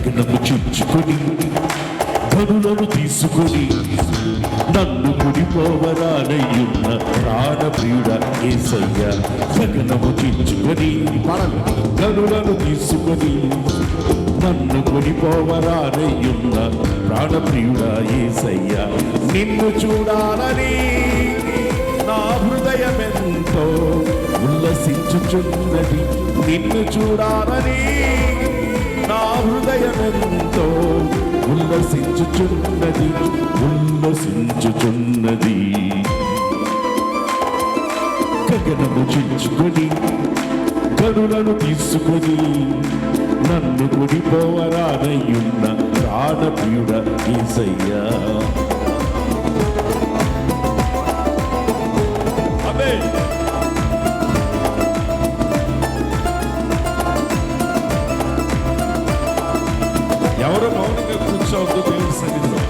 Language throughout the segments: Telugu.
గగనము చించుకొని కనులను తీసుకొని నన్ను కుడిపోవరానయ్యున్న ప్రాణప్రియుడ యేసయ్యా. గగనము చించుకొని కనులను తీసుకొని నన్ను కొనిపోవరానయ్యున్న ప్రాణప్రియుడ యేసయ్యా. నిన్ను చూడాలని నా హృదయమెంతో ఉల్లసించుచున్నది. నిన్ను చూడాలని నా హృదయమెంతో ఉల్లసించుచున్నది. గగనము చించుకొని కనులను తీసుకొని నన్ను కొనిపోవరానయ్యున్న ప్రాణప్రియుడ యేసయ్యా. ఆమేన్. ఎవరు మౌనంగా కూర్చోవద్దు దేవుని సన్నిధిలో.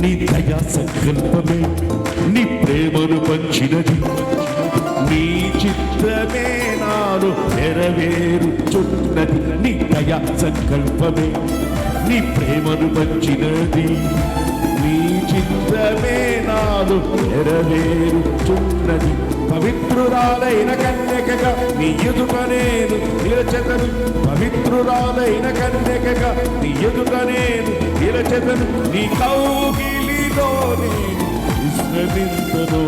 నీ దయా సంకల్పమే నీ ప్రేమను పంచినది. నీ చిత్తమే నాలో నెరవేరుచున్నది. నీ దయా సంకల్పమే నీ ప్రేమను పంచినది. నీ చిత్తమే నాలో నెరవేరుచున్నది. పవిత్రురాలైన కన్యకగా నీ ఎదుట నేను నిలచెదను. పవిత్రురాలైన కన్యకగా నీ ఎదుట నేను నిలచెదను. నీ కౌగిలిలో నేను విశ్రమింతును.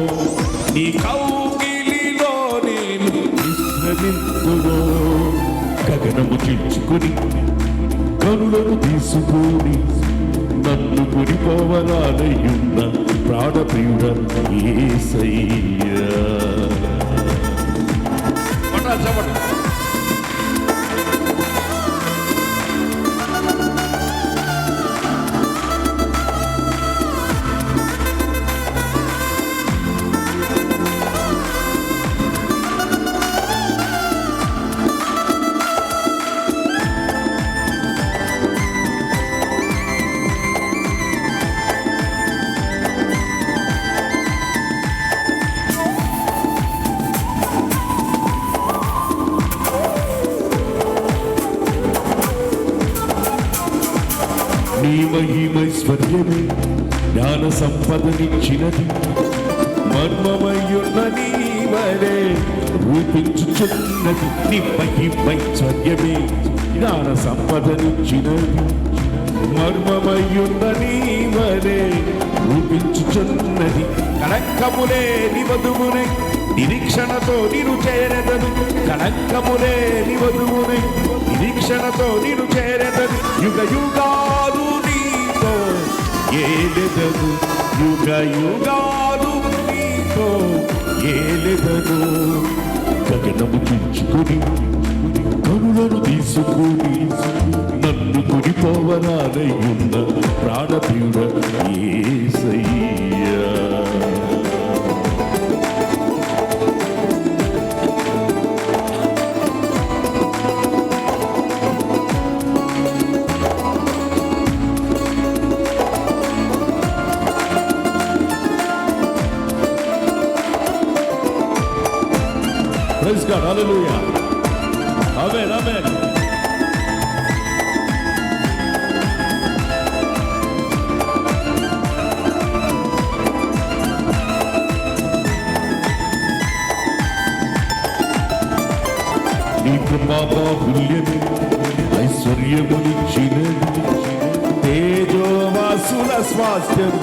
నీ కౌగిలిలో నేను విశ్రమింతును. గగనము చించుకొని కనులను తీసుకొని నన్ను కొనిపోవరానయ్యున్న ప్రాణప్రియుడ యేసయ్యా. నీ మహిమైశ్వర్యమే జ్ఞాన సంపదనిచ్చినది. మర్మమయ్యున్న నీ వలె రూపించుచున్నది. నీ మహిమైశ్వర్యమే జ్ఞాన సంపదనిచ్చినది. మర్మమయ్యున్న నీ వలె రూపించుచున్నది. కళంకములే నివధువునై నిరీక్షణతో నిన్ను చేరెదను. కళంకములే నివధువునై నిరీక్షణతో నిన్ను చేరెదను. యుగ యుగాలు నీతో ఏలెదను. యుగ యుగాలు నీతో ఏలెదను. గగనము చించుకొని కనులను తీసుకొని నన్ను కొనిపోవరానయ్యున్న ప్రాణప్రియుడ యేసయ్యా. Praise God, hallelujah. Amen, amen. నీ కృపా బాహుల్యమే ఐశ్వర్యమునిచ్చినది. తేజోవాసుల స్వాస్థ్యం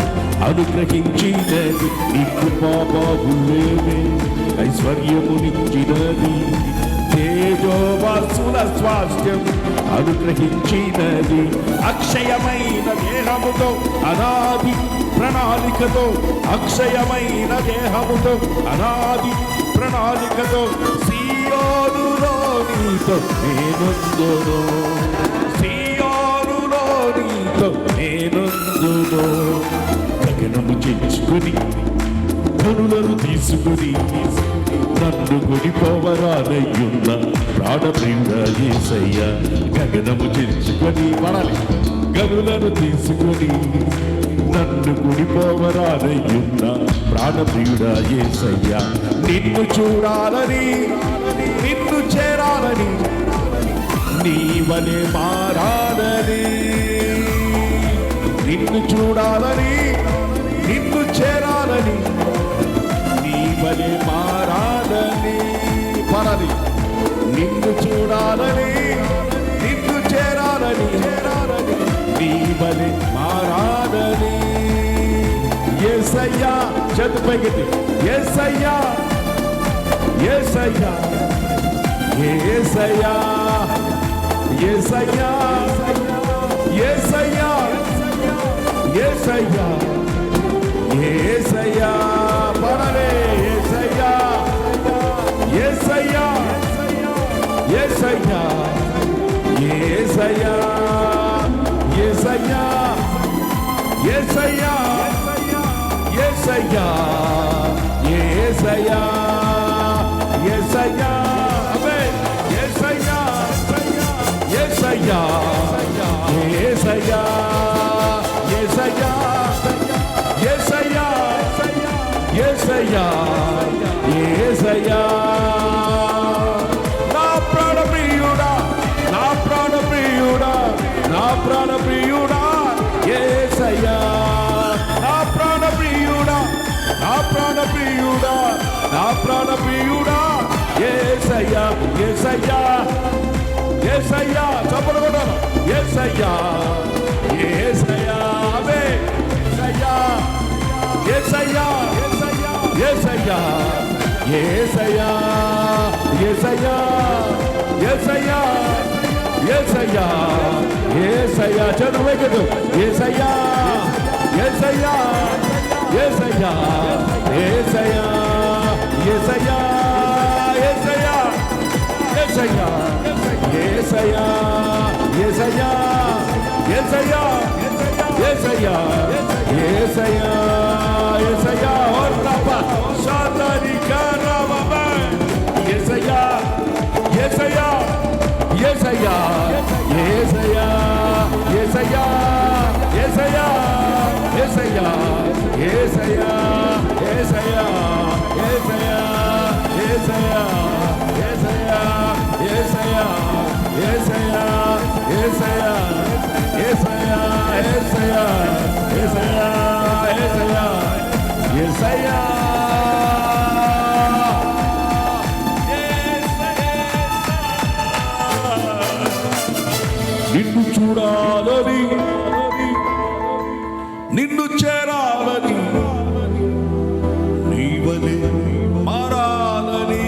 అనుగ్రహించినది. నీ కృపా బాహుల్యమే ఐశ్వర్యమునిచ్చినది. తేజోవాసుల స్వాస్థ్యం అనుగ్రహించినది. అక్షయమైన దేహముతో అనాది ప్రణాళికతో, అక్షయమైన దేహముతో అనాది ప్రణాళికతో సియోనులో నీతో నేనుందును. సియోనులో నీతో నేనుందును. గగనము చేర్చుకొని కనులను తీసుకుని నన్ను గుడిపోవరానయ్యున్న ప్రాణప్రియుడా యేసయ్యా. గగనము చేర్చుకొని పడాలి, గనులను తీసుకొని నన్ను గుడిపోవరానయ్యున్న ప్రాణప్రియుడా యేసయ్యా. నిన్ను చూడాలని, నిన్ను చేరాలని, నీ వలె మారాలని, నిన్ను చూడాలని, నిన్ను చేరాలని, నీ వలె మారాలని పరది. నిన్ను చూడాలని, నిన్ను చేరాలని, నీ వలె మారాలని. యేసయ్యా చదువుపైకి యేసయ్యా, యేసయ్యా, యేసయ్యా, యేసయ్యా, యేసయ్యా, యేసయ్యా, యేసయ్యా పరలే. యేసయ్యా, యేసయ్యా, యేసయ్యా, యేసయ్యా, యేసయ్యా, యేసయ్యా, యేసయ్యా, యేసయ్యా, యేసయ్యా, ఆమేన్. యేసయ్యా, యేసయ్యా, యేసయ్యా, యేసయ్యా, యేసయ్యా, యేసయ్యా, యేసయ్యా. నా ప్రాణప్రియుడా, నా ప్రాణప్రియుడా, నా ప్రాణప్రియుడా యేసయ్యా. నా ప్రాణప్రియుడా, నా ప్రాణప్రియుడా, నా ప్రాణప్రియుడా యేసయ్యా. యేసయ్యా, యేసయ్యా చప్పట్లు కొట్టాలి. యేసయ్యా, యేసయ్యా, ఆమేన్. యేసయ్యా, యేసయ్యా, యేసయ్యా, యేసయ్యా, యేసయ్యా, యేసయ్యా, యేసయ్యా చదువుకెదు. యేసయ్యా, యేసయ్యా, యేసయ్యా, యేసయ్యా, యేసయ్యా, యేసయ్యా, యేసయ్యా, యేసయ్యా, యేసయ్యా, యేసయ్యా, యేసయ్యా, యేసయ్యా, యేసయ్యా ఓర్రప శాంతని కరవబ. యేసయ్యా, యేసయ్యా, యేసయ్యా, యేసయ్యా, యేసయ్యా, యేసయ్యా, యేసయ్యా, యేసయ్యా, యేసయ్యా, యేసయ్యా, యేసయ్యా, యేసయ్యా, యేసయ్యా, యేసయ్యా, యేసయ్యా, యేసయ్యా, యేసయ్యా, యేసయ్యా, యేసయ్యా, యేసయ్యా. నిన్ను చూడాలని, నిన్ను చేరాలని, నీ వలె మారాలని.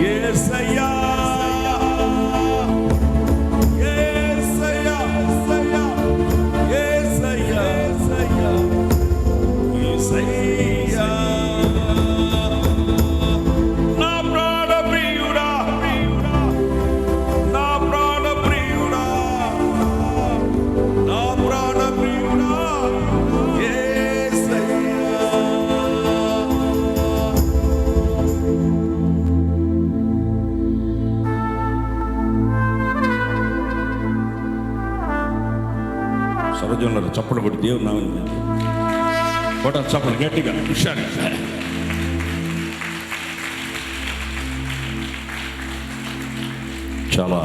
యేసయ్యా, యేసయ్యా, యేసయ్యా, యేసయ్యా. నా ప్రాణప్రియుడా, నా ప్రాణప్రియుడా, నా ప్రాణప్రియుడా యేసయ్యా. సరోజంలో చప్పట్లు కొట్టి దేవుని నామమున కొట్ట చప్పట్లు గట్టిగా హుషారుగా. చాలా